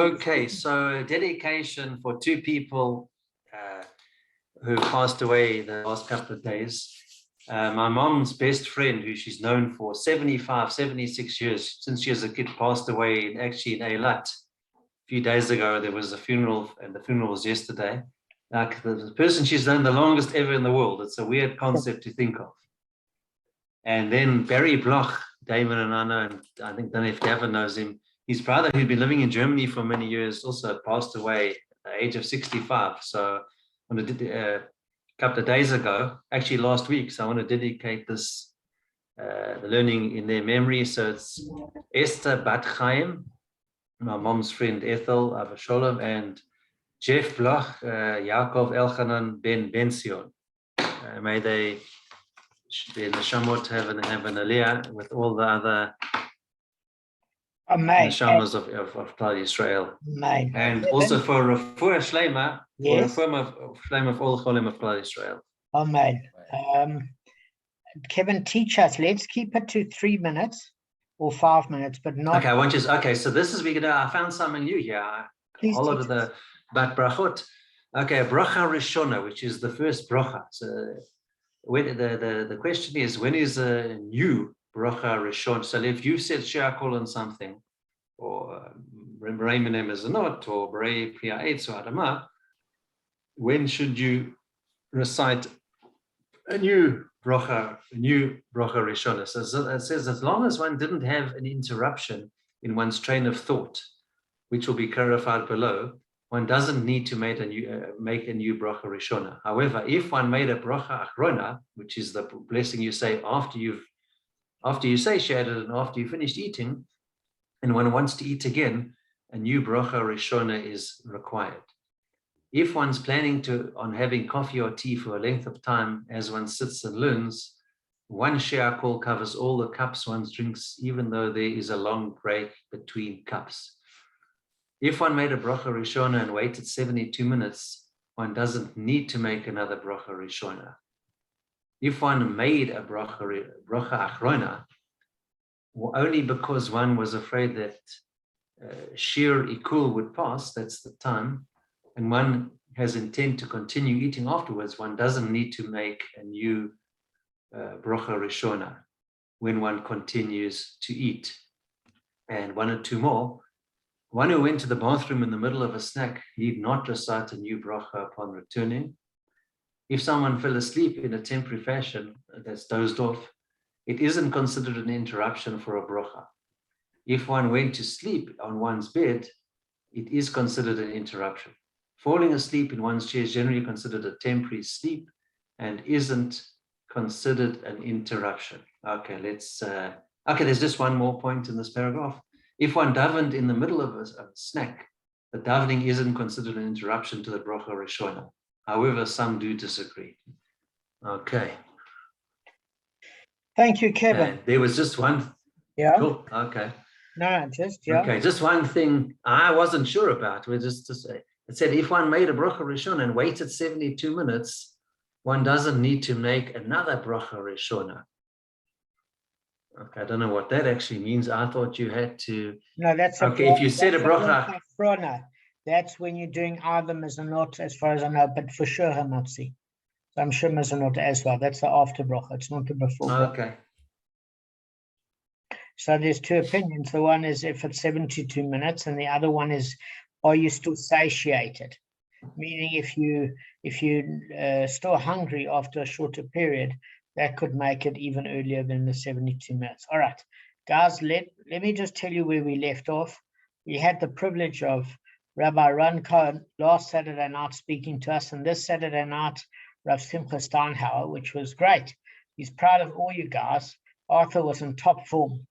Okay, so dedication for two people who passed away the last couple of days. My mom's best friend, who she's known for 75, 76 years, since she was a kid, passed away actually in Eilat. A few days ago, there was a funeral, and the funeral was yesterday. Like the person she's known the longest ever in the world. It's a weird concept to think of. And then Barry Bloch, Damon and I know, and I think, don't know if Gavin knows him. His brother, who'd been living in Germany for many years, also passed away at the age of 65. So I want to a couple of days ago, actually last week. So I want to dedicate this, the learning in their memory. So it's Esther Bat Chaim, my mom's friend Ethel Avasholem, and Jeff Bloch, Yaakov Elchanan Ben Bension. May they be in the Shamot have an aliyah with all the other Neshamas of Klal Yisrael. And also for Refuah Shlema, yes, for Refuah Shlema of all Cholim of Klal Yisrael. Amen. Kevin, teach us. Let's keep it to 3 minutes or 5 minutes, but not. Okay, I want you. Okay, so this is I found something new here. Please all of the Bat Brachot. Okay, bracha Rishona, which is the first bracha. So when the question is, when is a new bracha Rishon? So if you said Sheakol on something, or Reimenem is not, or Berei Priya Eitz or Adama, when should you recite a new bracha Rishona? So it says, as long as one didn't have an interruption in one's train of thought, which will be clarified below, one doesn't need to make a new bracha Rishona. However, if one made a bracha Achrona, which is the blessing you say after you satiated and after you finished eating, and one wants to eat again, a new bracha Rishona is required. If one's planning on having coffee or tea for a length of time as one sits and learns, one she'akol covers all the cups one drinks, even though there is a long break between cups. If one made a bracha Rishona and waited 72 minutes, one doesn't need to make another bracha Rishona. If one made a bracha Achrona, only because one was afraid that Shir Ikul would pass, that's the time, and one has intent to continue eating afterwards, one doesn't need to make a new bracha Rishona when one continues to eat. And one or two more. One who went to the bathroom in the middle of a snack need not recite a new bracha upon returning. If someone fell asleep in a temporary fashion, that's dozed off, it isn't considered an interruption for a bracha. If one went to sleep on one's bed, it is considered an interruption. Falling asleep in one's chair is generally considered a temporary sleep and isn't considered an interruption. Okay, there's just one more point in this paragraph. If one davened in the middle of a snack, the davening isn't considered an interruption to the bracha Rishona. However, some do disagree. Okay. Thank you, Kevin. There was just one. Yeah. Cool. Okay. No, yeah. Okay, just one thing I wasn't sure about. We're just to say, it said if one made a bracha Rishona and waited 72 minutes, one doesn't need to make another bracha Rishona. Okay, I don't know what that actually means. I thought you had to. No, that's okay. If you said a bracha, that's when you're doing either mizanot, as far as I know, but for sure hamotzi. So I'm sure mizanot as well. That's the after bracha. It's not the before. Okay. So there's two opinions. The one is if it's 72 minutes, and the other one is, are you still satiated? Meaning, if you still hungry after a shorter period, that could make it even earlier than the 72 minutes. All right, guys, let me just tell you where we left off. We had the privilege of Rabbi Ron Cohen last Saturday night speaking to us, and this Saturday night, Rav Schottenstein, which was great. He's proud of all you guys. Arthur was in top form.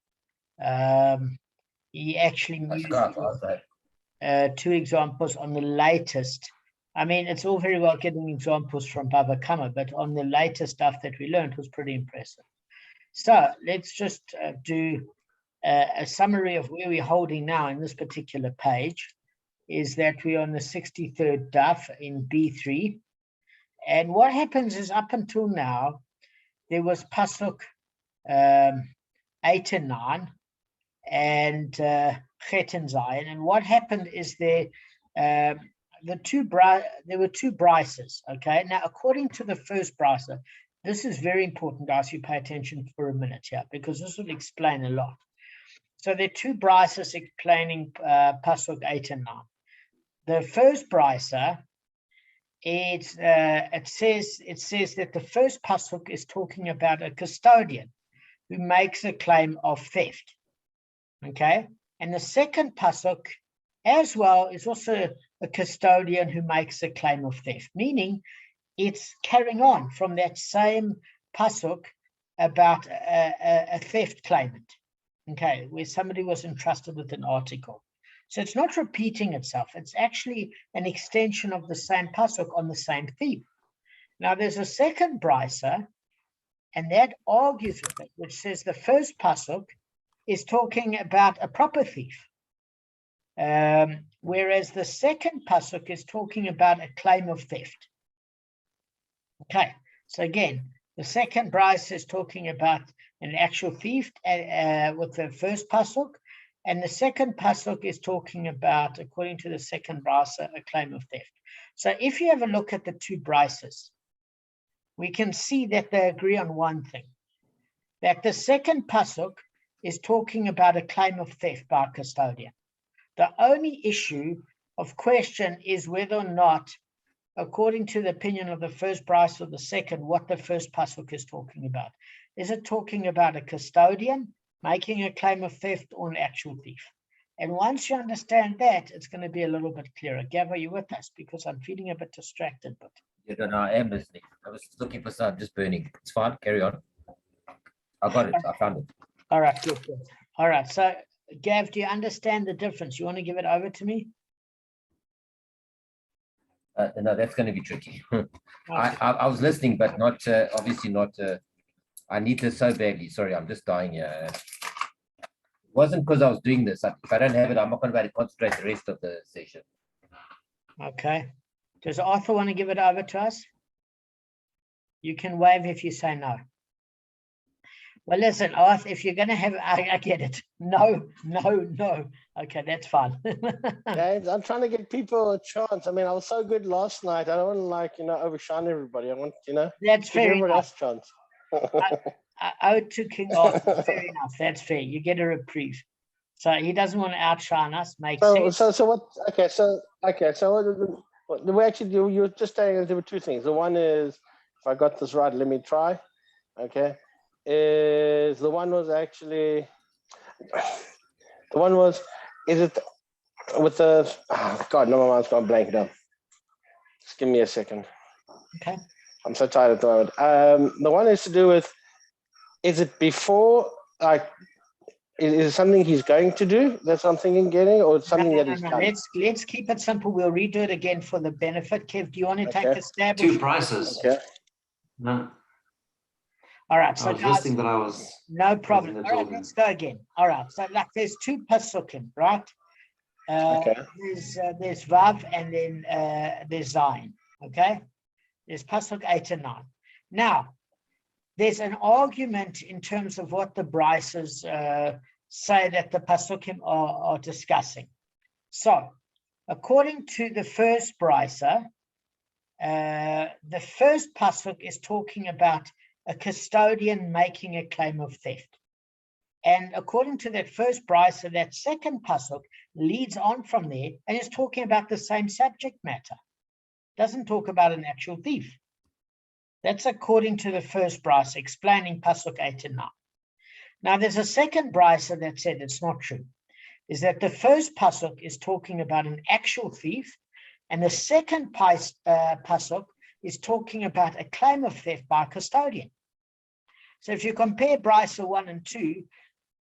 He actually used two examples on the latest. I mean, it's all very well getting examples from Bava Kamma, but on the latest stuff that we learned was pretty impressive. So let's just do a summary of where we're holding now in this particular page. Is that we're on the 63rd daf in B3. And what happens is up until now, there was Pasuk 8 and 9, and Schottenstein, and what happened is there were two brises. Okay, now according to the first brisa, this is very important, guys. You pay attention for a minute here, because this will explain a lot. So there are two brises explaining pasuk 8 and 9. The first brisa, it says that the first pasuk is talking about a custodian who makes a claim of theft. Okay, and the second pasuk as well is also a custodian who makes a claim of theft, meaning it's carrying on from that same pasuk about a theft claimant. Okay, where somebody was entrusted with an article. So it's not repeating itself. It's actually an extension of the same pasuk on the same theme. Now there's a second brisa, and that argues with it, which says the first pasuk is talking about a proper thief, whereas the second pasuk is talking about a claim of theft. Okay, so again, the second brisa is talking about an actual thief with the first pasuk, and the second pasuk is talking about, according to the second brisa, a claim of theft. So if you have a look at the two brises, we can see that they agree on one thing, that the second pasuk is talking about a claim of theft by a custodian. The only issue of question is whether or not, according to the opinion of the first brisa or the second, what the first pasuk is talking about. Is it talking about a custodian making a claim of theft or an actual thief? And once you understand that, it's going to be a little bit clearer. Gav, are you with us? Because I'm feeling a bit distracted. But Yeah, no, I am listening. I was looking for some, just burning. It's fine. Carry on. I got it. I found it. all right, good. All right. So, Gav, do you understand the difference? You want to give it over to me? No, that's going to be tricky. I was listening, but not obviously not. I need this so badly. Sorry, I'm just dying here. It wasn't because I was doing this. If I don't have it, I'm not going to be able to concentrate the rest of the session. Okay. Does Arthur want to give it over to us? You can wave if you say no. Well, listen, Arthur, if you're going to have, I get it. No. Okay, that's fine. Guys, I'm trying to give people a chance. I mean, I was so good last night. I don't want to, overshine everybody. I want, That's give fair everybody enough. else a chance. I owe to King Arthur. Fair enough. That's fair. You get a reprieve. So he doesn't want to outshine us. Makes sense. So what? Okay, so what we actually do. You're just saying there were two things. The one is, if I got this right, let me try. Okay, is the one was actually the one was is it with the God? No, my mind's gone blank now. Just give me a second. Okay. I'm so tired at the moment. The one is to do with, is it before, is it something he's going to do? That's what I'm thinking getting, or something that he's done? Let's keep it simple. We'll redo it again for the benefit. Kev, do you want to take Okay. a stab? Two prices. Okay. No, All right. I So was guys, listening, but I was no problem. All right, absorbing. let's go again. All right. So there's two pasukim, right? Okay. There's Vav and then there's Zayin. Okay. There's pasuk 8 and 9. Now, there's an argument in terms of what the brises say that the pasukim are discussing. So, according to the first brisa, the first pasuk is talking about a custodian making a claim of theft. And according to that first brisa, that second pasuk leads on from there and is talking about the same subject matter. Doesn't talk about an actual thief. That's according to the first brisa, explaining pasuk 8 and 9. Now, there's a second brisa that said it's not true. Is that the first pasuk is talking about an actual thief, and the second pasuk is talking about a claim of theft by a custodian. So if you compare brisa 1 and 2,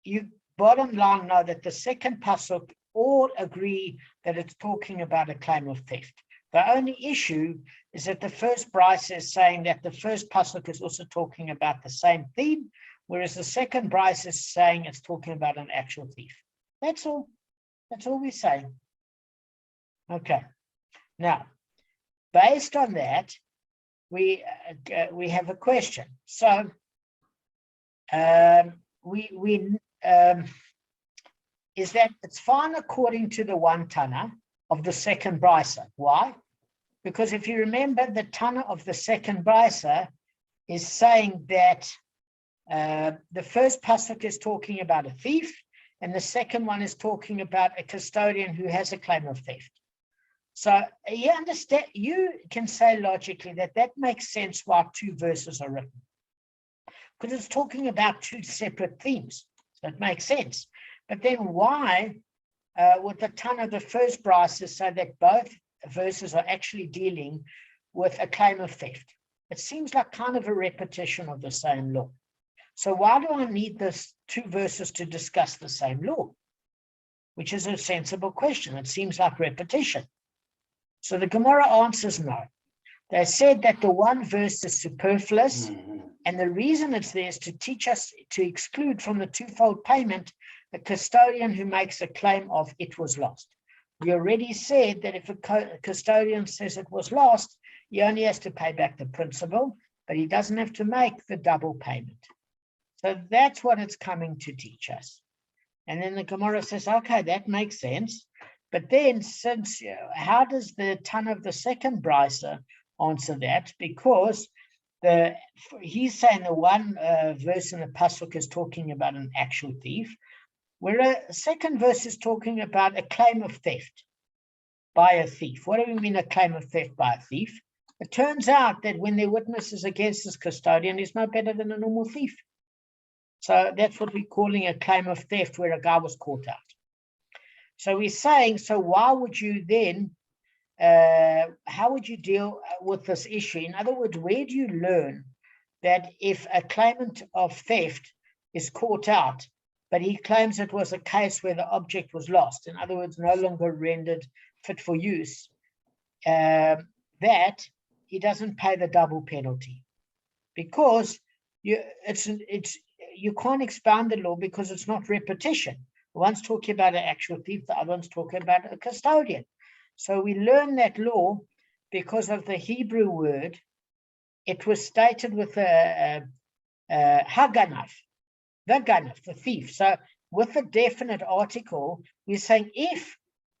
you bottom line know that the second pasuk all agree that it's talking about a claim of theft. The only issue is that the first brisa is saying that the first pasuk is also talking about the same theme, whereas the second brisa is saying it's talking about an actual thief. That's all. That's all we're saying. Okay. Now, based on that, we have a question. So we is that it's fine according to the one Tana of the second Beraisa. Why? Because if you remember, the Tana of the second Beraisa is saying that the first pasuk is talking about a thief, and the second one is talking about a custodian who has a claim of theft. So you understand, you can say logically that makes sense why two verses are written, because it's talking about two separate themes. So it makes sense. But then why would the Tana of the first Beraisa say that both verses are actually dealing with a claim of theft? It seems like kind of a repetition of the same law. So why do I need this two verses to discuss the same law? Which is a sensible question. It seems like repetition. So the Gemara answers no. They said that the one verse is superfluous, and the reason it's there is to teach us to exclude from the twofold payment a custodian who makes a claim of it was lost. We already said that if a custodian says it was lost, he only has to pay back the principal, but he doesn't have to make the double payment. So that's what it's coming to teach us. And then the Gemara says, okay, that makes sense. But then, since how does the Tana of the second Beraisa answer that? Because he's saying the one verse in the pasuk is talking about an actual thief, where a second verse is talking about a claim of theft by a thief. What do we mean a claim of theft by a thief? It turns out that when there are witnesses against this custodian, he's no better than a normal thief. So that's what we're calling a claim of theft, where a guy was caught out. So we're saying, so why would you then, how would you deal with this issue? In other words, where do you learn that if a claimant of theft is caught out, but he claims it was a case where the object was lost, in other words, no longer rendered fit for use, that he doesn't pay the double penalty? Because you can't expound the law because it's not repetition. One's talking about an actual thief, the other one's talking about a custodian. So we learn that law because of the Hebrew word. It was stated with a haganav, the thief. So with a definite article, we're saying if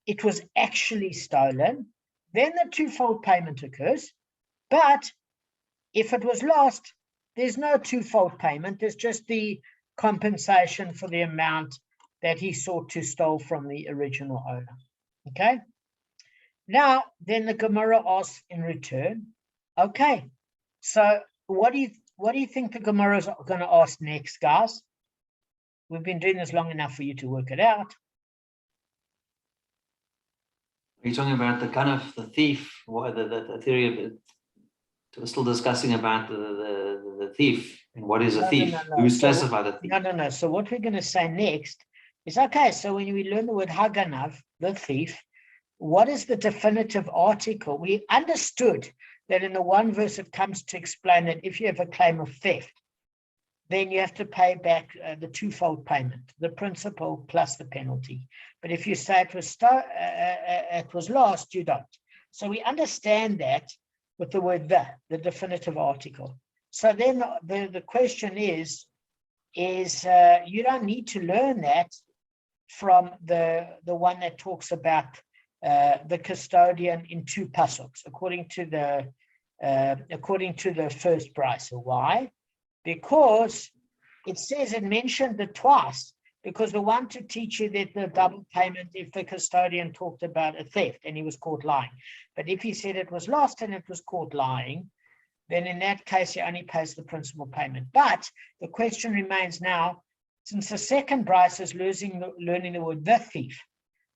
it was actually stolen, then the twofold payment occurs. But if it was lost, there's no twofold payment. There's just the compensation for the amount that he sought to steal from the original owner. Okay. Now, then the Gemara asks in return, okay, so what do you think the Gemara is going to ask next, guys? We've been doing this long enough for you to work it out. Are you talking about the kind of the thief, or the theory of it? We're still discussing about the thief and what is a thief? No. Who's classified a thief? No. So what we're going to say next is, okay, so when we learn the word haganav, the thief, what is the definitive article? We understood that in the one verse it comes to explain that if you have a claim of theft, then you have to pay back the twofold payment, the principal plus the penalty. But if you say it was lost, you don't. So we understand that with the word the definitive article. So then the question is you don't need to learn that from the one that talks about the custodian in two pasuks, according to the first Beraisa. Why? Because it mentioned it twice, because the one to teach you that the double payment if the custodian talked about a theft and he was caught lying. But if he said it was lost and it was caught lying, then in that case he only pays the principal payment. But the question remains now, since the second Beraisa is learning the word the thief,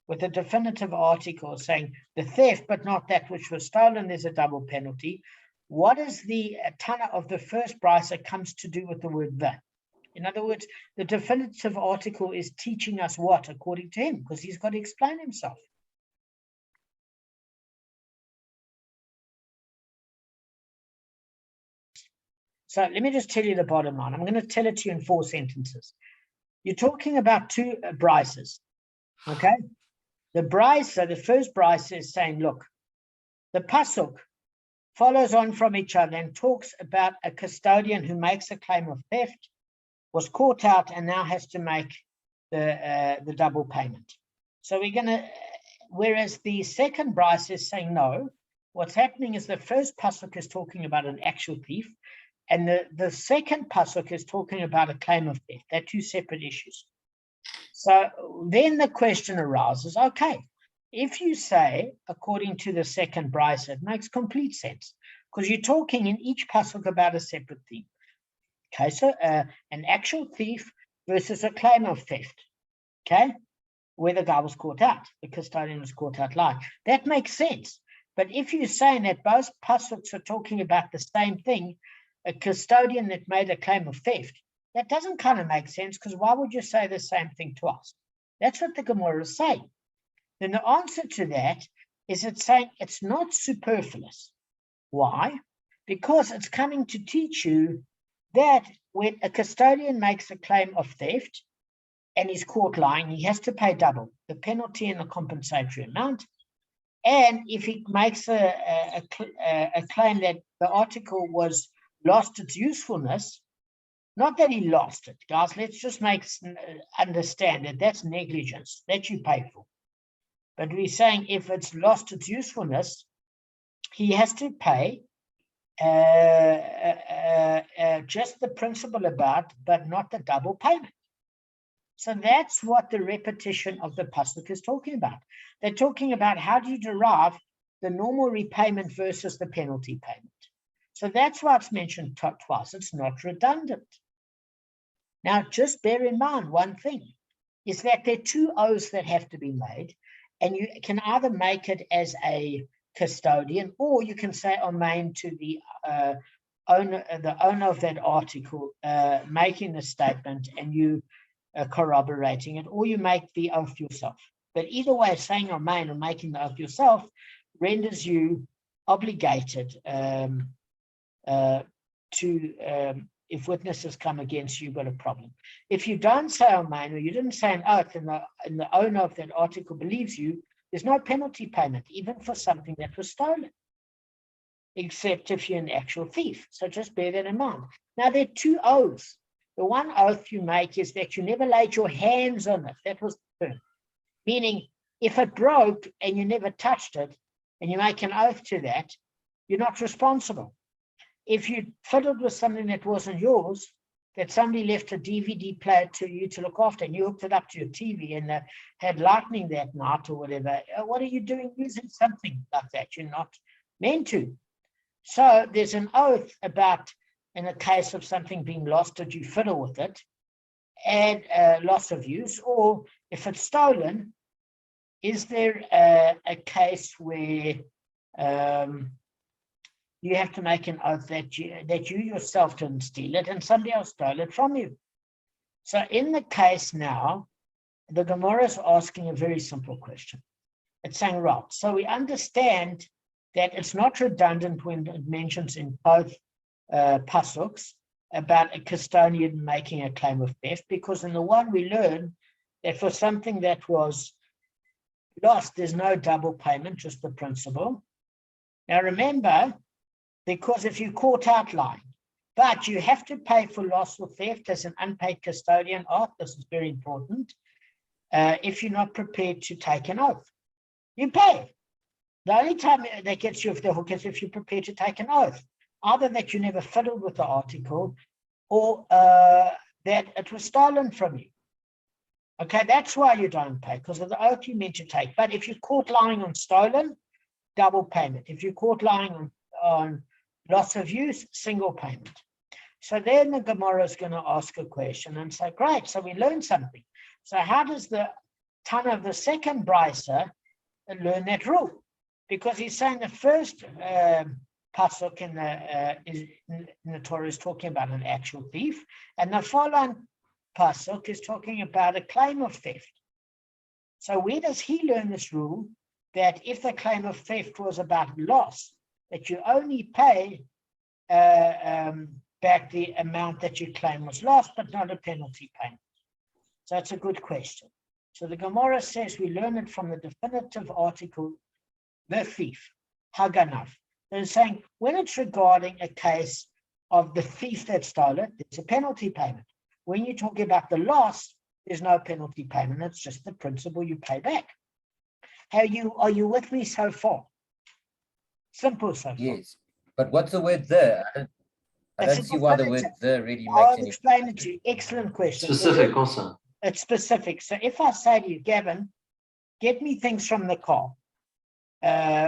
with a definitive article saying the theft, but not that which was stolen, there's a double penalty. What is the Tana of the first Beraisa comes to do with the word the? In other words, the definitive article is teaching us what, according to him, because he's got to explain himself. So let me just tell you the bottom line. I'm going to tell it to you in 4 sentences. You're talking about two Beraisas, okay? The Beraisa, the first Beraisa is saying, look, the pasuk follows on from each other and talks about a custodian who makes a claim of theft, was caught out and now has to make the double payment. So we're going to, whereas the second Beraisa is saying no, what's happening is the first pasuk is talking about an actual thief, and the second pasuk is talking about a claim of theft. They're two separate issues. So then the question arises, okay, if you say, according to the second Beraisa, it makes complete sense, because you're talking in each pasuk about a separate thief. Okay, so an actual thief versus a claim of theft, okay, where the guy was caught out, the custodian was caught out lying. That makes sense. But if you're saying that both pasuks are talking about the same thing, a custodian that made a claim of theft, that doesn't kind of make sense, because why would you say the same thing twice? That's what the Gemara is saying. Then the answer to that is it's saying it's not superfluous. Why? Because it's coming to teach you that when a custodian makes a claim of theft and is caught lying, he has to pay double, the penalty and the compensatory amount. And if he makes a claim that the article was lost its usefulness, not that he lost it, guys, let's just understand that that's negligence that you pay for. But we're saying if it's lost its usefulness, he has to pay just the principal about, but not the double payment. So that's what the repetition of the pasuk is talking about. They're talking about how do you derive the normal repayment versus the penalty payment. So that's why it's mentioned twice. It's not redundant. Now, just bear in mind one thing, is that there are two oaths that have to be made, and you can either make it as a custodian, or you can say amen to the owner of that article making the statement, and you corroborating it, or you make the oath yourself. But either way, saying amen or making the oath yourself renders you obligated to, if witnesses come against you, you've got a problem. If you don't say amen, or you didn't say an oath, and the owner of that article believes you, there's no penalty payment, even for something that was stolen, except if you're an actual thief. So just bear that in mind. Now, there are two oaths. The one oath you make is that you never laid your hands on it. That was the term. Meaning, if it broke and you never touched it, and you make an oath to that, you're not responsible. If you fiddled with something that wasn't yours, that somebody left a DVD player to you to look after, and you hooked it up to your TV and had lightning that night or whatever, what are you doing using something like that? You're not meant to. So there's an oath about, in a case of something being lost, did you fiddle with it, and loss of use, or if it's stolen, is there a case where you have to make an oath that you yourself didn't steal it and somebody else stole it from you? So in the case now, the Gemara is asking a very simple question. It's saying, right, so we understand that it's not redundant when it mentions in both pasuks about a custodian making a claim of theft, because in the one we learn that for something that was lost, there's no double payment, just the principal. Now remember, because if you're caught out lying, but you have to pay for loss or theft as an unpaid custodian oath, this is very important, if you're not prepared to take an oath. You pay. The only time that gets you off the hook is if you're prepared to take an oath, either that you never fiddled with the article, or that it was stolen from you. Okay, that's why you don't pay, because of the oath you meant to take. But if you're caught lying on stolen, double payment. If you're caught lying on loss of use, single payment. So then the Gemara is going to ask a question and say, great, so we learned something. So how does the Tana of the second Beraisa learn that rule? Because he's saying the first pasuk in the Torah is talking about an actual thief, and the following pasuk is talking about a claim of theft. So where does he learn this rule that if the claim of theft was about loss, that you only pay back the amount that you claim was lost, but not a penalty payment? So it's a good question. So the Gemara says we learn it from the definitive article, the thief, Haganav. They're saying when it's regarding a case of the thief that stole it, there's a penalty payment. When you're talking about the loss, there's no penalty payment. It's just the principal you pay back. Are you with me so far? Simple so far. Yes. But what's the word the? I don't see why the word the really makes I'll any. explain it to you. Excellent question. Specific also. It's specific. So if I say to you, Gavin, get me things from the car,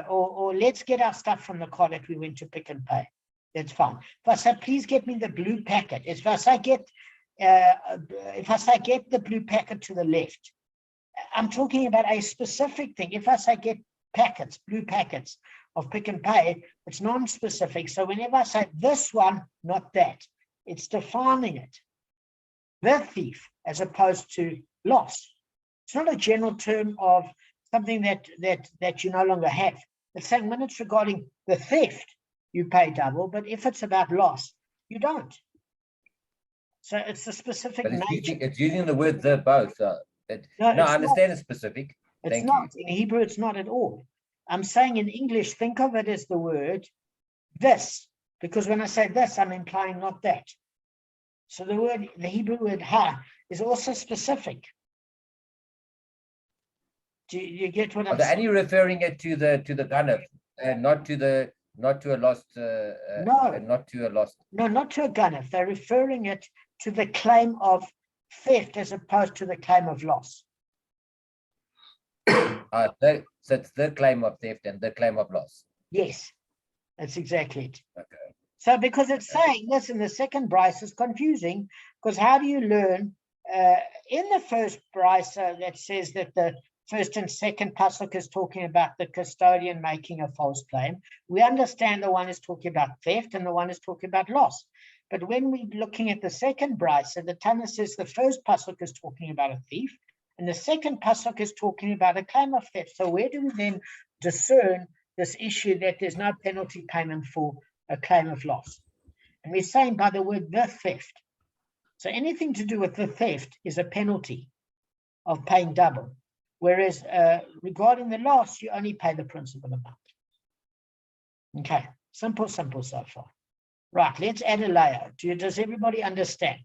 or let's get our stuff from the car that we went to pick and pay. That's fine. If I say, please get me the blue packet. If I say get the blue packet to the left, I'm talking about a specific thing. If I say get packets, blue packets of pick and pay, it's non-specific. So whenever I say this one, not that, it's defining it. The thief, as opposed to loss. It's not a general term of something that you no longer have. It's saying when it's regarding the theft, you pay double, but if it's about loss, you don't. So it's a specific But nature. it's using the word the both. No, I understand it's specific. It's not. In Hebrew, it's not at all. I'm saying in English, think of it as the word this, because when I say this, I'm implying not that. So the Hebrew word ha is also specific. Do you get what I'm saying? Are you referring it to the kind of, not to a lost? No, not to a lost. No, not to a gunner. They're referring it to the claim of theft as opposed to the claim of loss. So it's the claim of theft and the claim of loss. Yes, that's exactly it. Okay. So because it's saying this in the second Beraisa is confusing, because how do you learn in the first Beraisa that says that the first and second pasuk is talking about the custodian making a false claim? We understand the one is talking about theft and the one is talking about loss. But when we're looking at the second Beraisa, the Tana says the first pasuk is talking about a thief and the second pasuk is talking about a claim of theft. So where do we then discern this issue that there's no penalty payment for a claim of loss? And we're saying by the word the theft. So anything to do with the theft is a penalty of paying double. Whereas regarding the loss, you only pay the principal amount. Okay, simple so far. Right, let's add a layer. Does everybody understand?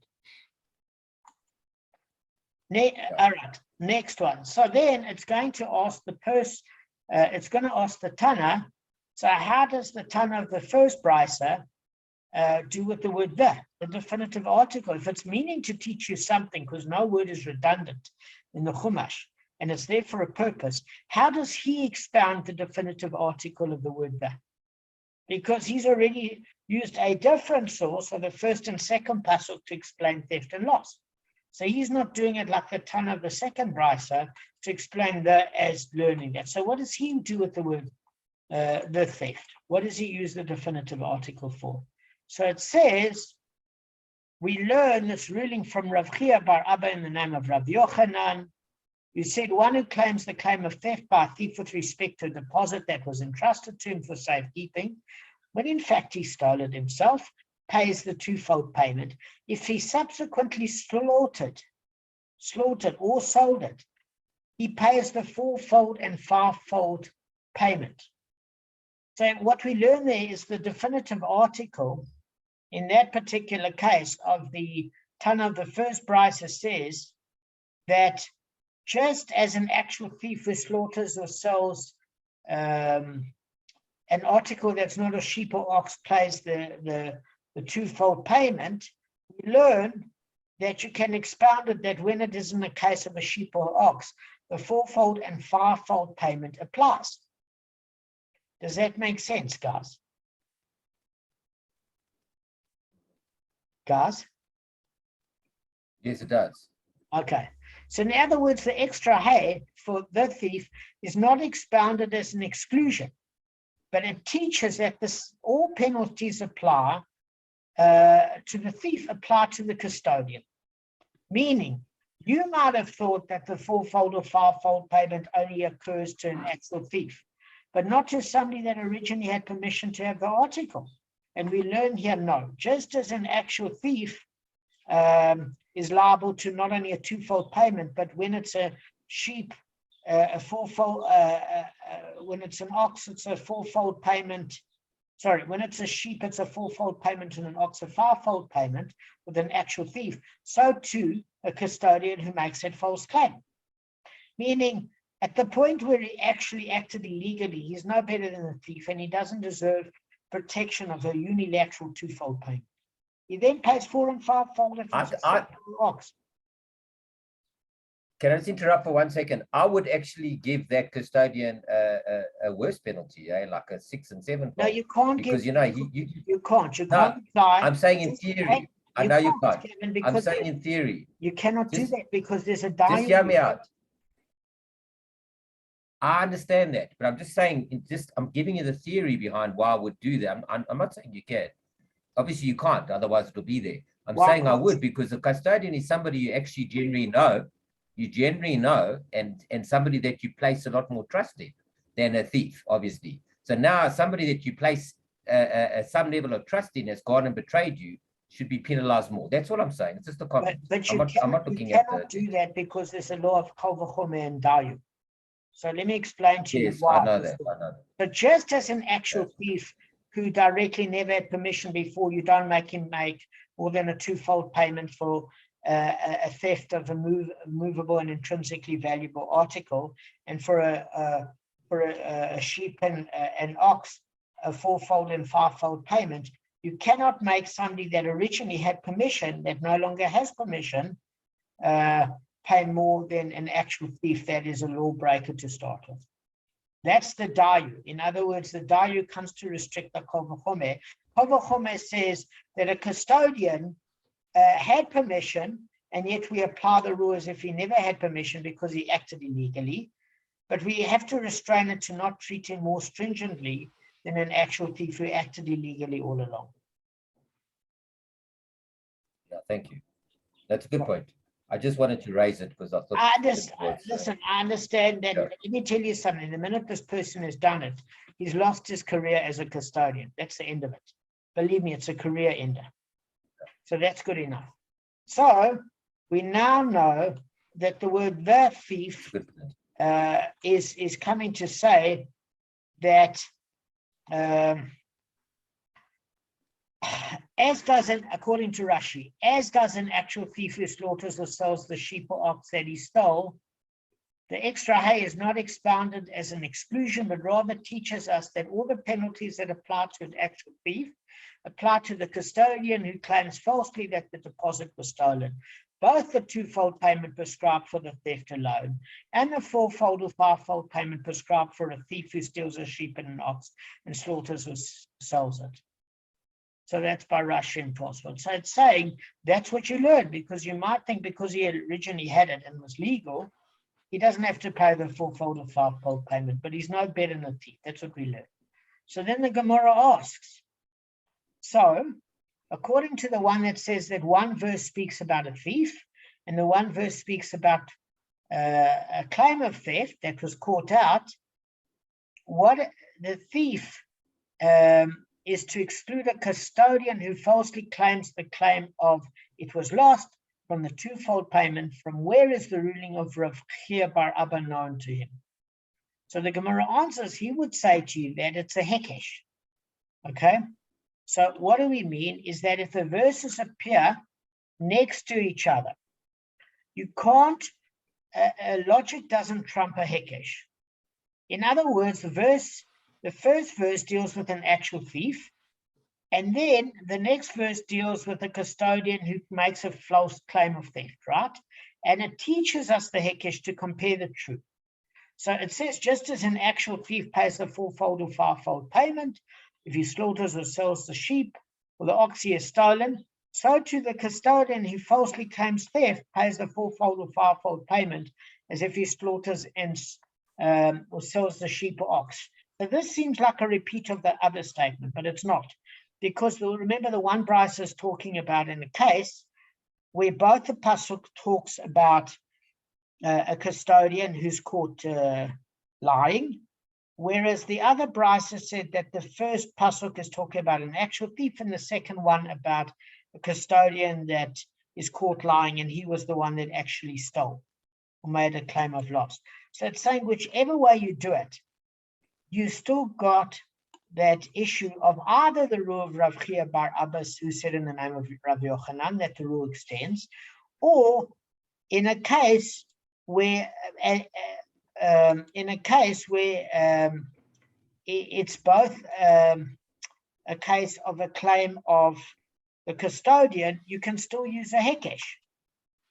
All right, next one. So then it's going to ask it's going to ask the Tana, so how does the Tana of the first Beraisa do with the word the definitive article? If it's meaning to teach you something, because no word is redundant in the Chumash, and it's there for a purpose, how does he expound the definitive article of the word the? Because he's already used a different source of the first and second pasuk to explain theft and loss. So he's not doing it like the Tana of the second Beraisa to explain the as learning that. So what does he do with the word the theft? What does he use the definitive article for? So it says, we learn this ruling from Rav Chia bar Abba in the name of Rav Yochanan. You said one who claims the claim of theft by a thief with respect to a deposit that was entrusted to him for safekeeping, when in fact he stole it himself, pays the twofold payment. If he subsequently slaughtered or sold it, he pays the fourfold and fivefold payment. So what we learn there is the definitive article in that particular case of the Tana of the first Beraisa says that just as an actual thief who slaughters or sells an article that's not a sheep or ox pays the twofold payment, we learn that you can expound it that when it is in the case of a sheep or ox, the fourfold and fivefold payment applies. Does that make sense, guys? Yes, it does. Okay. So in other words, the extra hay for the thief is not expounded as an exclusion, but it teaches that all penalties apply to the thief, apply to the custodian. Meaning, you might have thought that the fourfold or fivefold payment only occurs to an actual thief, but not to somebody that originally had permission to have the article. And we learn here, no, just as an actual thief is liable to not only a twofold payment, but when it's a sheep, a fourfold, when it's an ox, it's a fourfold payment Sorry, when it's a sheep, it's a fourfold payment, and an ox a fivefold payment with an actual thief. So too, a custodian who makes that false claim. Meaning, at the point where he actually acted illegally, he's no better than a thief, and he doesn't deserve protection of a unilateral twofold payment. He then pays four and fivefold if it's a ox. Can I just interrupt for 1 second? I would actually give that custodian a worse penalty, like a 6 and 7. No, you can't because give, you know you can't. You No, can't apply. I'm saying in theory. I know you can't. Kevin, I'm because saying in theory. you cannot do Just- that because there's a Just hear me diary. out. I understand that, but I'm just saying, I'm giving you the theory behind why I would do that. I'm not saying you can. Obviously, you can't, otherwise it'll be there. I'm Why saying I can't would, because the custodian is somebody you actually generally know. You generally know, and somebody that you place a lot more trust in than a thief, obviously. So now somebody that you place some level of trust in has gone and betrayed you should be penalized more. That's all I'm saying. It's just a comment. But I'm not looking you at cannot do that because there's a law of Kol v'chomer and Dayu. So let me explain to you Yes, why. I know that. But just as an actual thief who directly never had permission before, you don't make him make more than a twofold payment for a theft of a movable and intrinsically valuable article, and for a sheep and an ox, a fourfold and fivefold payment. You cannot make somebody that originally had permission, that no longer has permission, pay more than an actual thief that is a lawbreaker to start with. That's the dayu. In other words, the dayu comes to restrict the kol v'chomer. Kol v'chomer says that a custodian had permission, and yet we apply the rule as if he never had permission because he acted illegally. But we have to restrain it to not treat him more stringently than an actual thief who acted illegally all along. Yeah, thank you. That's a good point. I just wanted to raise it because I thought. I understand that. Yeah. Let me tell you something. The minute this person has done it, he's lost his career as a custodian. That's the end of it. Believe me, it's a career ender. So that's good enough. So we now know that the word the thief is coming to say that as does an, according to Rashi, as does an actual thief who slaughters or sells the sheep or ox that he stole, the extra hay is not expounded as an exclusion, but rather teaches us that all the penalties that apply to an actual thief apply to the custodian who claims falsely that the deposit was stolen. Both the twofold payment prescribed for the theft alone and the fourfold or fivefold payment prescribed for a thief who steals a sheep and an ox and slaughters or sells it. So that's by Rashi and Tosfot. So it's saying that's what you learn, because you might think because he originally had it and was legal, he doesn't have to pay the fourfold or fivefold payment, but he's no better than a thief. That's what we learn. So then the Gemara asks, so according to the one that says that one verse speaks about a thief and the one verse speaks about a claim of theft that was caught out, what the thief is to exclude a custodian who falsely claims the claim of it was lost from the twofold payment. From where is the ruling of Rav Chia bar Abba known to him? So the Gemara answers, he would say to you that it's a hekesh. Okay, so what do we mean is that if the verses appear next to each other, you can't, logic doesn't trump a hekesh. In other words, the first verse deals with an actual thief, and then the next verse deals with a custodian who makes a false claim of theft, right? And it teaches us the hekesh to compare the two. So it says, just as an actual thief pays the fourfold or fivefold payment, if he slaughters or sells the sheep or the ox he has stolen, so too the custodian who falsely claims theft pays the fourfold or fivefold payment as if he slaughters and or sells the sheep or ox. So this seems like a repeat of the other statement, but it's not. Because remember the one Beraisa is talking about in the case where both the pasuk talks about a custodian who's caught lying, whereas the other Beraisa said that the first pasuk is talking about an actual thief and the second one about a custodian that is caught lying and he was the one that actually stole or made a claim of loss. So it's saying whichever way you do it, you still got that issue of either the rule of Rav Chia bar Abbas, who said in the name of Rav Yochanan that the rule extends, or in a case where it's both a case of a claim of the custodian, you can still use a hekesh.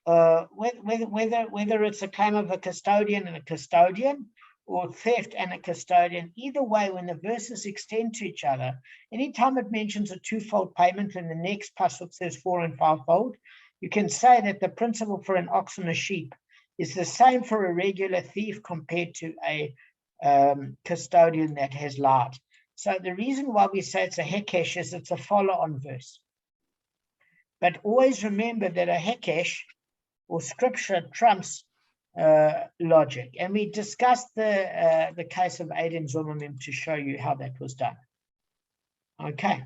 Whether it's a claim of a custodian and a custodian, or theft and a custodian, either way, when the verses extend to each other, anytime it mentions a twofold payment and the next pasuk says 4 and 5-fold, you can say that the principle for an ox and a sheep is the same for a regular thief compared to a custodian that has lied. So the reason why we say it's a hekesh is it's a follow-on verse. But always remember that a hekesh or scripture trumps logic, and we discussed the case of Aiden Zomamim to show you how that was done. Okay,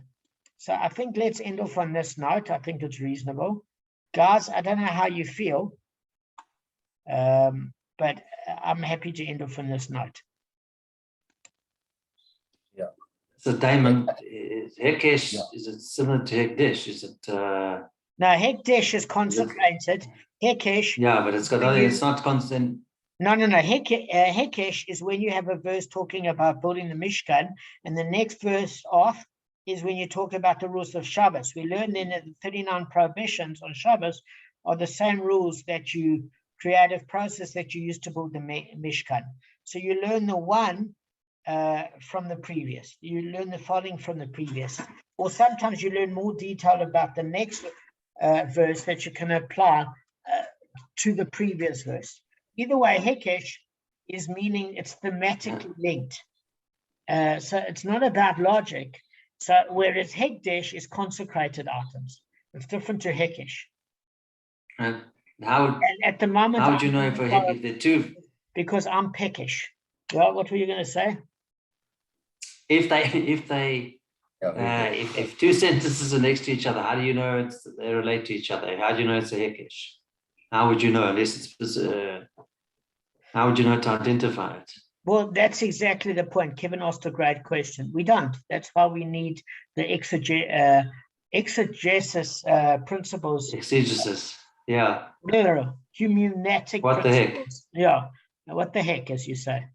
so I think let's end off on this note. I think it's reasonable, guys. I don't know how you feel, but I'm happy to end off on this note. Yeah. So Damon, Hekesh, is it similar to Hekdesh? Is it? No, Hekdesh is consecrated. Hekesh. Yeah, but it's got it's not constant. No. Hekesh is when you have a verse talking about building the Mishkan, and the next verse off is when you talk about the rules of Shabbos. We learned then that the 39 prohibitions on Shabbos are the same rules that creative process that you use to build the Mishkan. So you learn the one from the previous. You learn the following from the previous. Or sometimes you learn more detail about the next verse that you can apply to the previous verse. Either way, Hekesh is meaning it's thematically linked. So it's not about logic. So whereas Hekdesh is consecrated items. It's different to Hekesh. And how? And at the moment, how would you know if they're two? Because I'm peckish. Well, what were you going to say? If two sentences are next to each other, how do you know they relate to each other? How do you know it's a Hekesh? How would you know unless it's how would you know to identify it? Well, that's exactly the point. Kevin asked a great question. We don't. That's why we need the exegesis principles. Exegesis, yeah. No, humanetic what principles. The heck? Yeah, what the heck, as you say.